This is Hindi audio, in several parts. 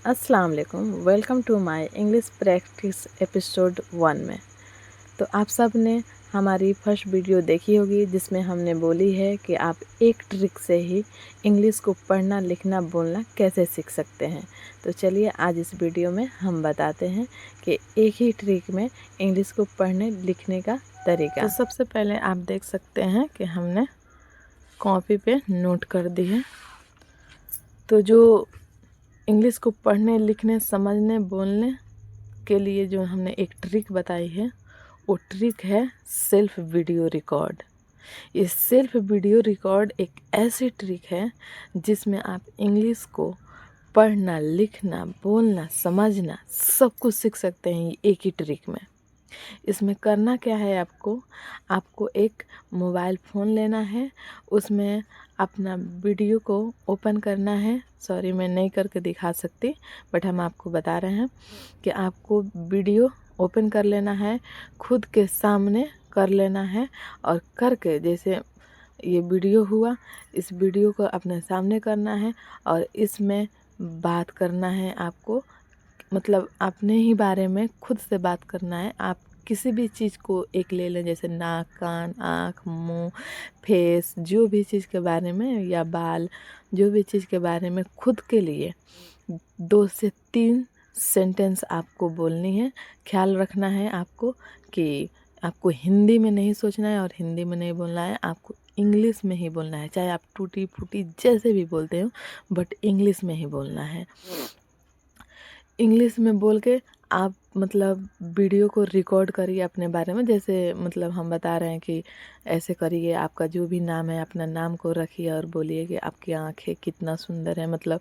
अस्सलाम वालेकुम। Welcome to my English practice episode 1 में। तो आप सब ने हमारी फर्स्ट वीडियो देखी होगी जिसमें हमने बोली है कि आप एक ट्रिक से ही इंग्लिश को पढ़ना लिखना बोलना कैसे सीख सकते हैं। तो चलिए आज इस वीडियो में हम बताते हैं कि एक ही ट्रिक में इंग्लिश को पढ़ने लिखने का तरीका। तो सबसे पहले आप देख सकते हैं कि हमने कॉपी पे नोट कर दी है। तो जो इंग्लिश को पढ़ने लिखने समझने बोलने के लिए जो हमने एक ट्रिक बताई है वो ट्रिक है सेल्फ वीडियो रिकॉर्ड। ये सेल्फ वीडियो रिकॉर्ड एक ऐसी ट्रिक है जिसमें आप इंग्लिश को पढ़ना लिखना बोलना समझना सब कुछ सीख सकते हैं एक ही ट्रिक में। इसमें करना क्या है, आपको एक मोबाइल फ़ोन लेना है, उसमें अपना वीडियो को ओपन करना है। सॉरी मैं नहीं करके दिखा सकती, बट हम आपको बता रहे हैं कि आपको वीडियो ओपन कर लेना है, खुद के सामने कर लेना है और करके जैसे ये वीडियो हुआ, इस वीडियो को अपने सामने करना है और इसमें बात करना है आपको, मतलब अपने ही बारे में खुद से बात करना है। आप किसी भी चीज़ को एक ले लें, जैसे नाक कान आँख मुँह फेस, जो भी चीज़ के बारे में या बाल, जो भी चीज़ के बारे में खुद के लिए 2 से 3 सेंटेंस आपको बोलनी है। ख्याल रखना है आपको कि आपको हिंदी में नहीं सोचना है और हिंदी में नहीं बोलना है, आपको इंग्लिश में ही बोलना है। चाहे आप टूटी फूटी जैसे भी बोलते हो, बट इंग्लिश में ही बोलना है। इंग्लिश में बोल के आप मतलब वीडियो को रिकॉर्ड करिए अपने बारे में, जैसे मतलब हम बता रहे हैं कि ऐसे करिए, आपका जो भी नाम है अपना नाम को रखिए और बोलिए कि आपकी आँखें कितना सुंदर है, मतलब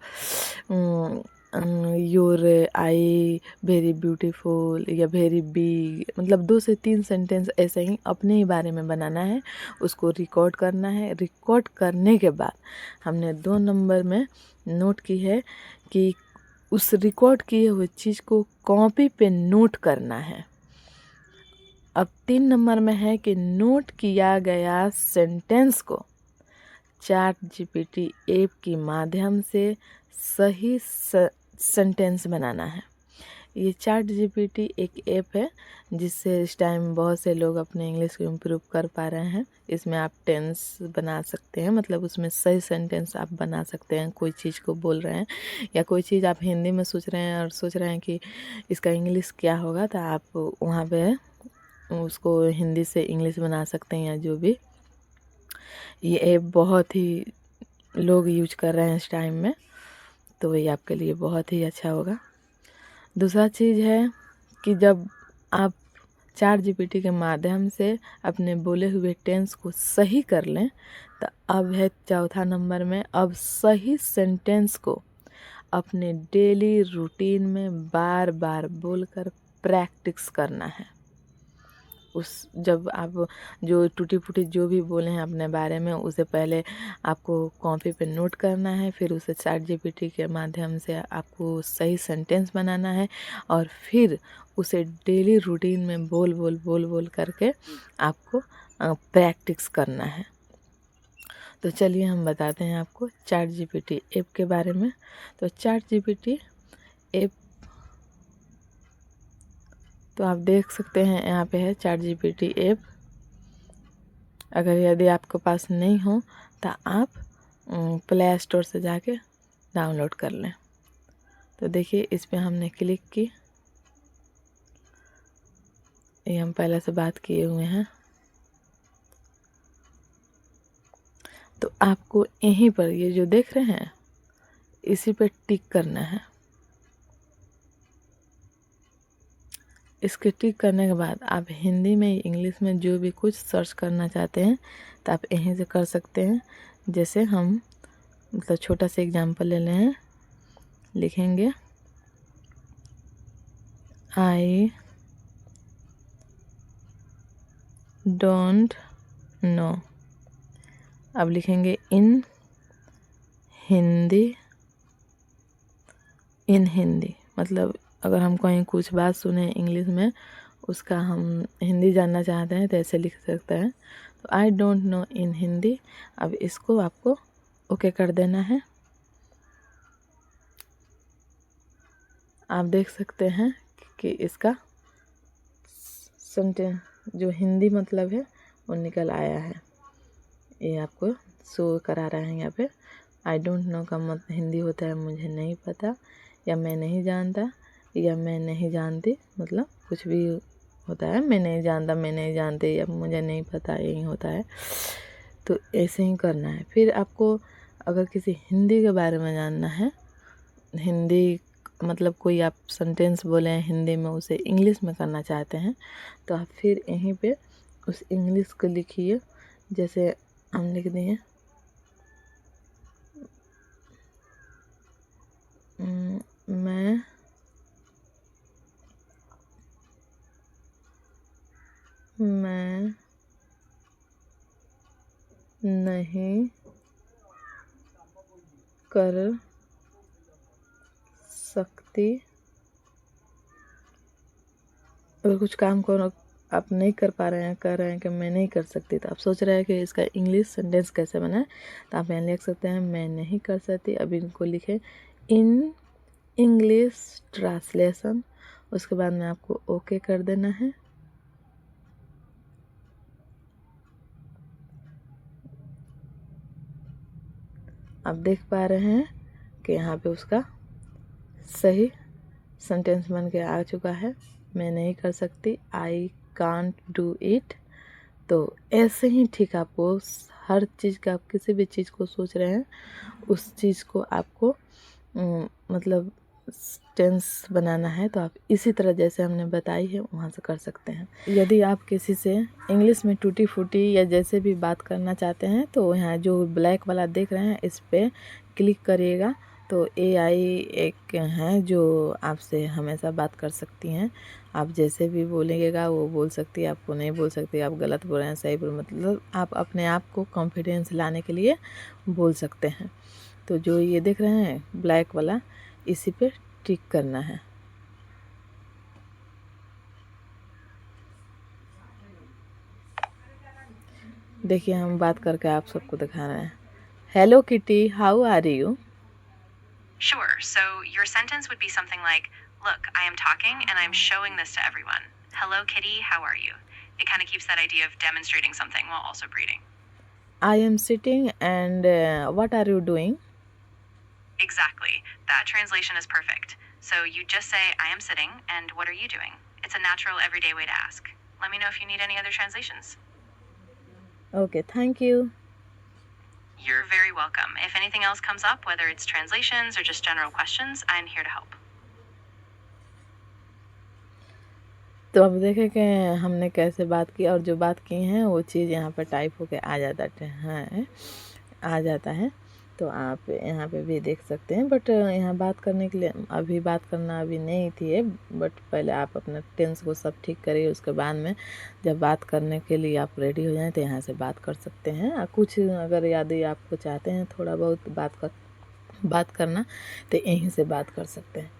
योर आई वेरी ब्यूटीफुल या वेरी बिग, मतलब 2 से 3 सेंटेंस ऐसे ही अपने ही बारे में बनाना है, उसको रिकॉर्ड करना है। रिकॉर्ड करने के बाद हमने 2 नंबर में नोट की है कि उस रिकॉर्ड किए हुए चीज़ को कॉपी पे नोट करना है। अब 3 नंबर में है कि नोट किया गया सेंटेंस को चैट जीपीटी ऐप के माध्यम से सही सेंटेंस बनाना है। ये चैट जीपीटी एक ऐप है जिससे इस टाइम बहुत से लोग अपने इंग्लिश को इम्प्रूव कर पा रहे हैं। इसमें आप टेंस बना सकते हैं, मतलब उसमें सही सेंटेंस आप बना सकते हैं। कोई चीज़ को बोल रहे हैं या कोई चीज़ आप हिंदी में सोच रहे हैं और सोच रहे हैं कि इसका इंग्लिश क्या होगा, तो आप वहाँ पे उसको हिंदी से इंग्लिश बना सकते हैं या जो भी। ये ऐप बहुत ही लोग यूज कर रहे हैं इस टाइम में, तो ये आपके लिए बहुत ही अच्छा होगा। दूसरा चीज़ है कि जब आप चैट जीपीटी के माध्यम से अपने बोले हुए टेंस को सही कर लें, तो अब है चौथा नंबर में, अब सही सेंटेंस को अपने डेली रूटीन में बार बार बोलकर प्रैक्टिस करना है। जब आप जो टूटी फूटी जो भी बोले हैं अपने बारे में, उसे पहले आपको कॉपी पे नोट करना है, फिर उसे चैट जीपीटी के माध्यम से आपको सही सेंटेंस बनाना है और फिर उसे डेली रूटीन में बोल बोल बोल बोल करके आपको प्रैक्टिस करना है। तो चलिए हम बताते हैं आपको चैट जीपीटी ऐप के बारे में। तो चैट जीपीटी ऐप, तो आप देख सकते हैं यहाँ पे है चैट जीपीटी ऐप। अगर यदि आपके पास नहीं हो तो आप प्ले स्टोर से जाके डाउनलोड कर लें। तो देखिए इस पे हमने क्लिक की, ये हम पहले से बात किए हुए हैं। तो आपको यहीं पर ये जो देख रहे हैं इसी पे टिक करना है। इसके टिक करने के बाद आप हिंदी में इंग्लिश में जो भी कुछ सर्च करना चाहते हैं तो आप यहीं से कर सकते हैं। जैसे हम मतलब छोटा सा एग्जांपल ले लें हैं, लिखेंगे आई डोंट नो, अब लिखेंगे इन हिंदी, मतलब अगर हम कहीं कुछ बात सुने इंग्लिश में, उसका हम हिंदी जानना चाहते हैं तो ऐसे लिख सकते हैं। तो आई डोंट नो इन हिंदी, अब इसको आपको ओके कर देना है। आप देख सकते हैं कि इसका सेंटेंस जो हिंदी मतलब है वो निकल आया है। ये आपको शो करा रहा है यहाँ पे। आई डोंट नो का हिंदी होता है मुझे नहीं पता, या मैं नहीं जानता, या मैं नहीं जानती, मतलब कुछ भी होता है। मैं नहीं जानता, मैं नहीं जानती, या मुझे नहीं पता, यही होता है। तो ऐसे ही करना है। फिर आपको अगर किसी हिंदी के बारे में जानना है, हिंदी मतलब कोई आप सेंटेंस बोले हैं हिंदी में, उसे इंग्लिश में करना चाहते हैं, तो आप फिर यहीं पे उस इंग्लिश को लिखिए। जैसे हम लिख दिए मैं नहीं कर सकती। अगर कुछ काम करो आप नहीं कर पा रहे हैं, कह रहे हैं कि मैं नहीं कर सकती, तो आप सोच रहे हैं कि इसका इंग्लिश सेंटेंस कैसे बनाए, तो आप यहाँ लिख सकते हैं मैं नहीं कर सकती। अभी इनको लिखें इन इंग्लिश ट्रांसलेशन। उसके बाद में आपको ओके कर देना है। आप देख पा रहे हैं कि यहाँ पे उसका सही सेंटेंस बन के आ चुका है। मैं नहीं कर सकती, आई कांट डू इट। तो ऐसे ही ठीक आपको हर चीज़ का, आप किसी भी चीज़ को सोच रहे हैं उस चीज़ को आपको मतलब टेंस बनाना है। तो आप इसी तरह जैसे हमने बताई है वहाँ से कर सकते हैं। यदि आप किसी से इंग्लिश में टूटी फूटी या जैसे भी बात करना चाहते हैं, तो यहाँ जो ब्लैक वाला देख रहे हैं इस पर क्लिक करिएगा। तो AI एक है जो आपसे हमेशा बात कर सकती हैं। आप जैसे भी बोलिएगा वो बोल सकती है, आपको नहीं बोल सकती। आप गलत बोल रहे हैं, सही बोल, मतलब आप अपने आप को कॉन्फिडेंस लाने के लिए बोल सकते हैं। तो जो ये देख रहे हैं ब्लैक वाला, इसी पे टिक करना है। देखिए हम बात करके आप सबको दिखा रहे हैं। Hello Kitty, how are you? Sure, so your sentence would be something like, look, I am talking and I'm showing this to everyone. Hello, kitty, how are you? It kind of keeps that idea of demonstrating something while also breeding. I am sitting and what are you doing? Exactly. That translation is perfect. So you just say, I am sitting, and what are you doing? It's a natural, everyday way to ask. Let me know if you need any other translations. Okay, thank you. You're very welcome. If anything else comes up, whether it's translations or just general questions, I'm here to help. तो अब देखें कि हमने कैसे बात की, और जो बात की हैं वो चीज़ यहाँ पर टाइप होके आ जाता है। तो आप यहाँ पे भी देख सकते हैं। बट यहाँ बात करने के लिए अभी बात करना अभी नहीं थी, बट पहले आप अपना टेंस को सब ठीक करिए। उसके बाद में जब बात करने के लिए आप रेडी हो जाएं तो यहाँ से बात कर सकते हैं। कुछ अगर यदि आपको चाहते हैं थोड़ा बहुत बात करना, तो यहीं से बात कर सकते हैं।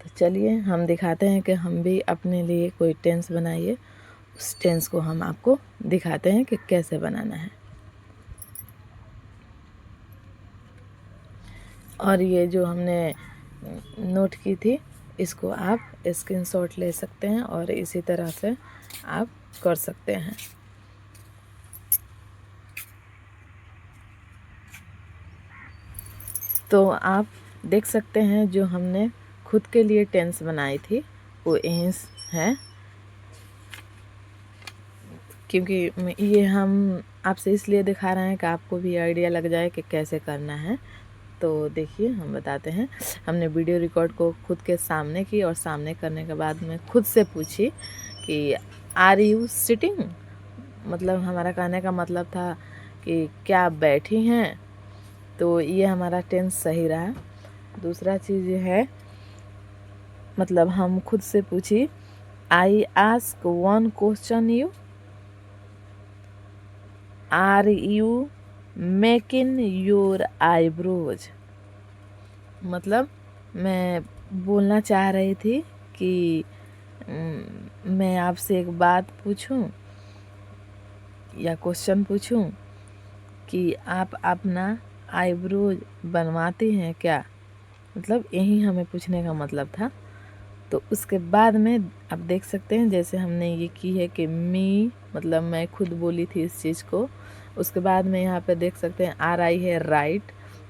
तो चलिए हम दिखाते हैं कि हम भी अपने लिए कोई टेंस बनाइए। उस टेंस को हम आपको दिखाते हैं कि कैसे बनाना है। और ये जो हमने नोट की थी, इसको आप स्क्रीनशॉट ले सकते हैं और इसी तरह से आप कर सकते हैं। तो आप देख सकते हैं जो हमने खुद के लिए टेंस बनाई थी वो यहीं है, क्योंकि ये हम आपसे इसलिए दिखा रहे हैं कि आपको भी आइडिया लग जाए कि कैसे करना है। तो देखिए हम बताते हैं। हमने वीडियो रिकॉर्ड को खुद के सामने की, और सामने करने के बाद में खुद से पूछी कि आर यू सिटिंग, मतलब हमारा कहने का मतलब था कि क्या आप बैठी हैं। तो ये हमारा टेंस सही रहा। दूसरा चीज़ है, मतलब हम खुद से पूछी I ask one question you, are you making your eyebrows. मतलब मैं बोलना चाह रही थी कि मैं आपसे एक बात पूछूं या क्वेश्चन पूछूं कि आप अपना आईब्रोज बनवाती हैं क्या। मतलब यही हमें पूछने का मतलब था। तो उसके बाद में आप देख सकते हैं जैसे हमने ये की है कि मी, मतलब मैं खुद बोली थी इस चीज़ को। उसके बाद में यहाँ पे देख सकते हैं RI है राइट,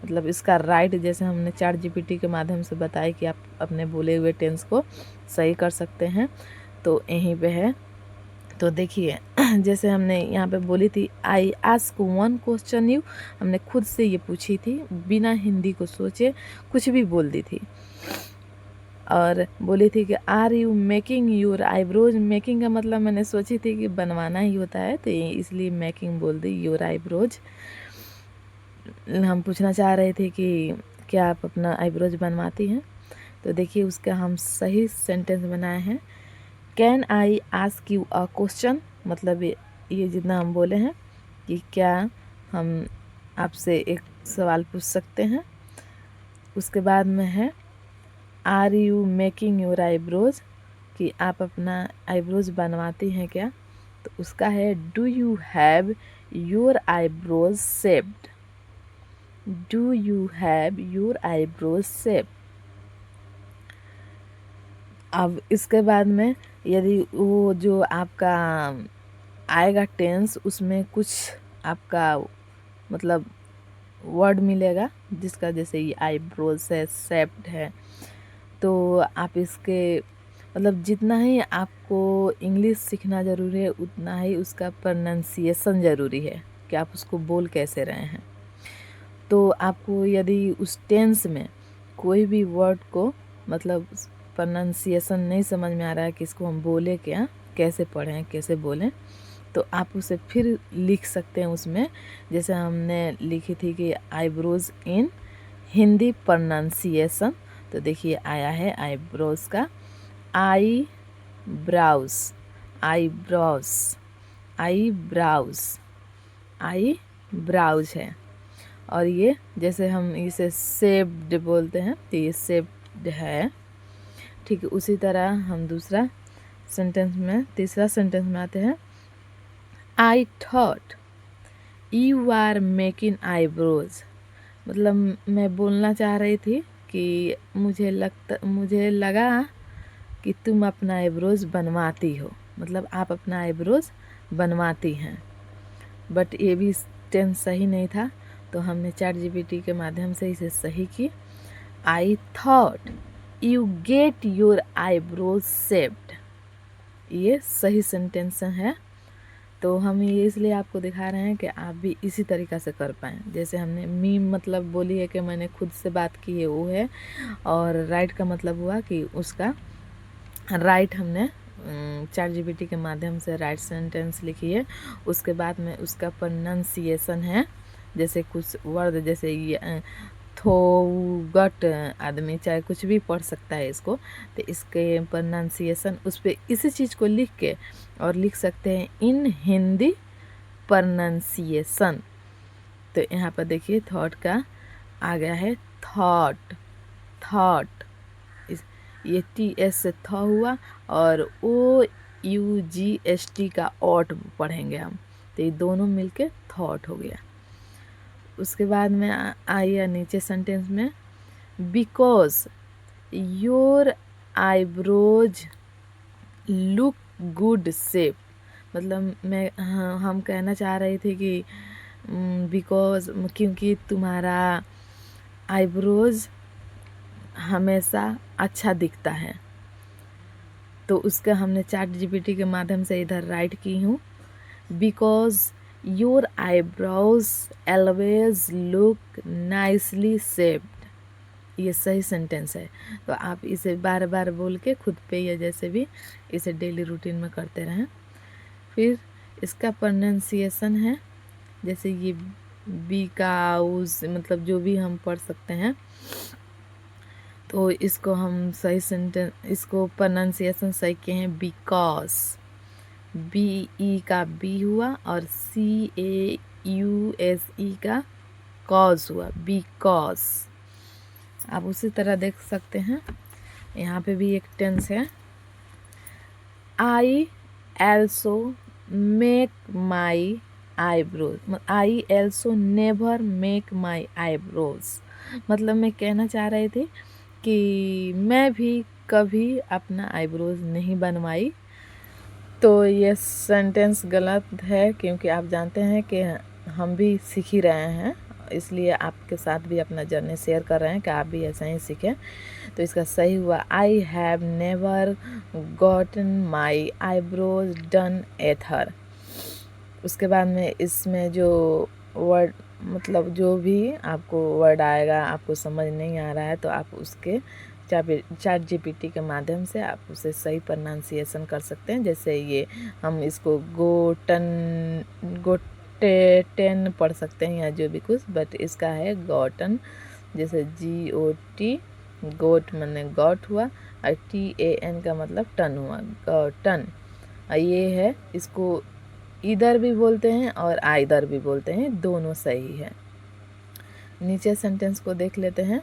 मतलब इसका राइट जैसे हमने चैट GPT के माध्यम से बताया कि आप अपने बोले हुए टेंस को सही कर सकते हैं, तो यहीं पे है। तो देखिए जैसे हमने यहाँ पे बोली थी आई आस्क वन क्वेश्चन यू, हमने खुद से ये पूछी थी बिना हिंदी को सोचे, कुछ भी बोल दी थी। और बोली थी कि are you making your eyebrows, making का मतलब मैंने सोची थी कि बनवाना ही होता है, तो इसलिए मेकिंग बोल दी, योर आईब्रोज। हम पूछना चाह रहे थे कि क्या आप अपना आईब्रोज बनवाती हैं, तो देखिए उसका हम सही सेंटेंस बनाए हैं। Can I ask you a question, मतलब ये जितना हम बोले हैं कि क्या हम आपसे एक सवाल पूछ सकते हैं। उसके बाद में है are you making your eyebrows, कि आप अपना आईब्रोज बनवाती हैं क्या, तो उसका है do you have your eyebrows shaped, do you have your eyebrows shaped. अब इसके बाद में यदि वो जो आपका आएगा टेंस, उसमें कुछ आपका मतलब वर्ड मिलेगा जिसका जैसे ये आईब्रोज है, शेप्ड है, तो आप इसके मतलब जितना ही आपको इंग्लिश सीखना ज़रूरी है उतना ही उसका प्रोनाउंसिएशन ज़रूरी है कि आप उसको बोल कैसे रहे हैं। तो आपको यदि उस टेंस में कोई भी वर्ड को मतलब प्रोनाउंसिएशन नहीं समझ में आ रहा है कि इसको हम बोले क्या, कैसे पढ़ें, कैसे बोलें, तो आप उसे फिर लिख सकते हैं उसमें। जैसे हमने लिखी थी कि आईब्रोज इन हिंदी प्रोनाउंसिएशन, तो देखिए आया है आईब्रोज का आई ब्राउज, आई ब्राउज, आई ब्राउज, आई ब्राउज है। और ये जैसे हम इसे शेप्ड बोलते हैं तो ये शेप्ड है, ठीक है। उसी तरह हम दूसरा सेंटेंस में, तीसरा सेंटेंस में आते हैं। I thought you are making eyebrows, मतलब मैं बोलना चाह रही थी कि मुझे लगा कि तुम अपना आईब्रोज बनवाती हो, मतलब आप अपना आईब्रोज बनवाती हैं। बट ये भी टेंस सही नहीं था, तो हमने चैट GPT के माध्यम से इसे सही की। आई thought you get your eyebrows shaped, ये सही सेंटेंस है। तो हम ये इसलिए आपको दिखा रहे हैं कि आप भी इसी तरीक़ा से कर पाएँ। जैसे हमने मी मतलब बोली है कि मैंने खुद से बात की है वो है, और राइट का मतलब हुआ कि उसका राइट हमने चैट GPT के माध्यम से राइट सेंटेंस लिखी है। उसके बाद में उसका प्रोनाउंसिएशन है, जैसे कुछ वर्ड जैसे ये थोगट, आदमी चाहे कुछ भी पढ़ सकता है इसको, तो इसके प्रोनाउंसिएशन उस पर इसी चीज़ को लिख के और लिख सकते हैं इन हिंदी प्रोनाउंसिएशन। तो यहाँ पर देखिए थॉट का आ गया है थॉट, थॉट, ये TS से थ हुआ और OUGST का ऑट पढ़ेंगे हम, तो ये दोनों मिलके थॉट हो गया। उसके बाद में आइए नीचे सेंटेंस में, because your eyebrows look good shape, मतलब हम कहना चाह रहे थे कि बिकॉज क्योंकि तुम्हारा आईब्रोज हमेशा अच्छा दिखता है, तो उसका हमने चैट GPT के माध्यम से इधर राइट की हूँ। Because your eyebrows always look nicely shaped, ये सही सेंटेंस है। तो आप इसे बार बार बोल के खुद पे या जैसे भी इसे डेली रूटीन में करते रहें। फिर इसका प्रोनाउंसिएशन है, जैसे ये बिकाउज, मतलब जो भी हम पढ़ सकते हैं, तो इसको हम सही सेंटेंस, इसको प्रोनाउंसिएशन सही किए हैं बिकॉज, BE का B हुआ और CAUSE का कॉज हुआ, बिकॉज। आप उसी तरह देख सकते हैं यहाँ पे भी एक टेंस है, I also make my eyebrows, I also never make my eyebrows, मतलब मैं कहना चाह रही थी कि मैं भी कभी अपना आईब्रोज नहीं बनवाई। तो ये सेंटेंस गलत है, क्योंकि आप जानते हैं कि हम भी सीख ही रहे हैं, इसलिए आपके साथ भी अपना जर्नी शेयर कर रहे हैं कि आप भी ऐसा ही सीखें। तो इसका सही हुआ I have never gotten my eyebrows done at her. उसके बाद में इसमें जो वर्ड मतलब जो भी आपको वर्ड आएगा, आपको समझ नहीं आ रहा है, तो आप उसके चैट जीपीटी के माध्यम से आप उसे सही प्रोनाउंसिएशन कर सकते हैं। जैसे ये हम इसको गोटेन पढ़ सकते हैं या जो भी कुछ, बट इसका है गॉटन। जैसे GOT, गोट माने गॉट हुआ, और TAN का मतलब टन हुआ, गॉटन। ये है, इसको इधर भी बोलते हैं और आइदर भी बोलते हैं, दोनों सही है। नीचे सेंटेंस को देख लेते हैं।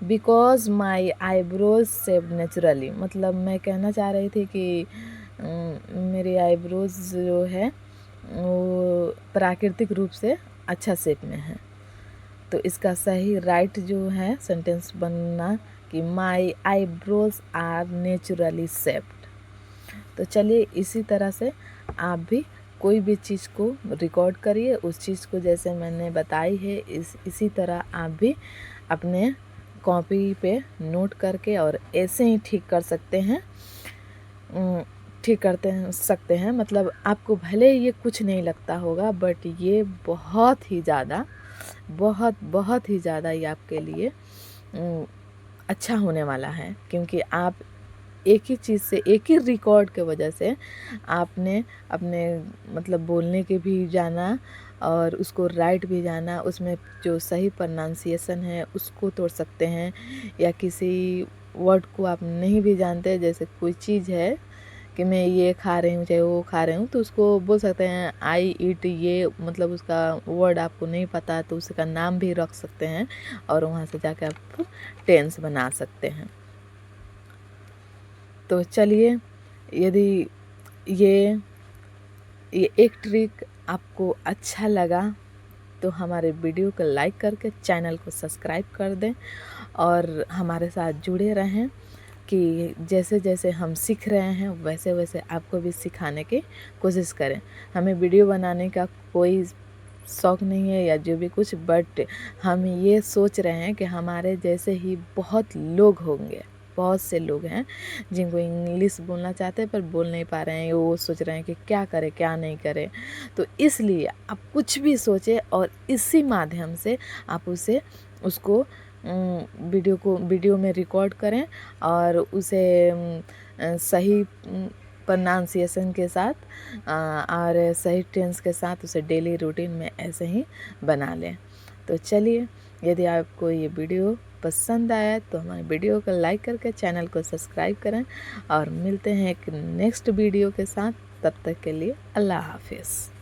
Because my eyebrows shaped naturally, मतलब मैं कहना चाह रही थी कि मेरी आईब्रोज जो है वो प्राकृतिक रूप से अच्छा शेप में है। तो इसका सही राइट जो है सेंटेंस बनना कि my eyebrows are naturally shaped. तो चलिए इसी तरह से आप भी कोई भी चीज़ को रिकॉर्ड करिए, उस चीज़ को जैसे मैंने बताई है इसी तरह आप भी अपने कॉपी पे नोट करके और ऐसे ही ठीक कर सकते हैं, सकते हैं। मतलब आपको भले ये कुछ नहीं लगता होगा, बट ये बहुत ही ज़्यादा ये आपके लिए अच्छा होने वाला है, क्योंकि आप एक ही चीज़ से, एक ही रिकॉर्ड के वजह से आपने अपने मतलब बोलने के भी जाना और उसको राइट भी जाना, उसमें जो सही प्रोनाउंसिएशन है उसको तोड़ सकते हैं। या किसी वर्ड को आप नहीं भी जानते, जैसे कोई चीज़ है कि मैं ये खा रही हूँ चाहे वो खा रही हूँ, तो उसको बोल सकते हैं आई ईट, ये मतलब उसका वर्ड आपको नहीं पता तो उसका नाम भी रख सकते हैं और वहाँ से जाकर आप टेंस बना सकते हैं। तो चलिए, यदि ये एक ट्रिक आपको अच्छा लगा तो हमारे वीडियो को लाइक करके चैनल को सब्सक्राइब कर दें और हमारे साथ जुड़े रहें कि जैसे जैसे हम सीख रहे हैं वैसे वैसे आपको भी सिखाने की कोशिश करें। हमें वीडियो बनाने का कोई शौक़ नहीं है या जो भी कुछ, बट हम ये सोच रहे हैं कि हमारे जैसे ही बहुत लोग होंगे, बहुत से लोग हैं जिनको इंग्लिश बोलना चाहते हैं पर बोल नहीं पा रहे हैं। वो सोच रहे हैं कि क्या करें क्या नहीं करें। तो इसलिए आप कुछ भी सोचें और इसी माध्यम से आप उसको वीडियो में रिकॉर्ड करें और उसे सही प्रोनाउंसिएशन के साथ और सही टेंस के साथ उसे डेली रूटीन में ऐसे ही बना लें। तो चलिए, यदि आपको ये वीडियो पसंद आया तो हमारे वीडियो को लाइक करके चैनल को सब्सक्राइब करें और मिलते हैं एक नेक्स्ट वीडियो के साथ। तब तक के लिए अल्लाह हाफिज़।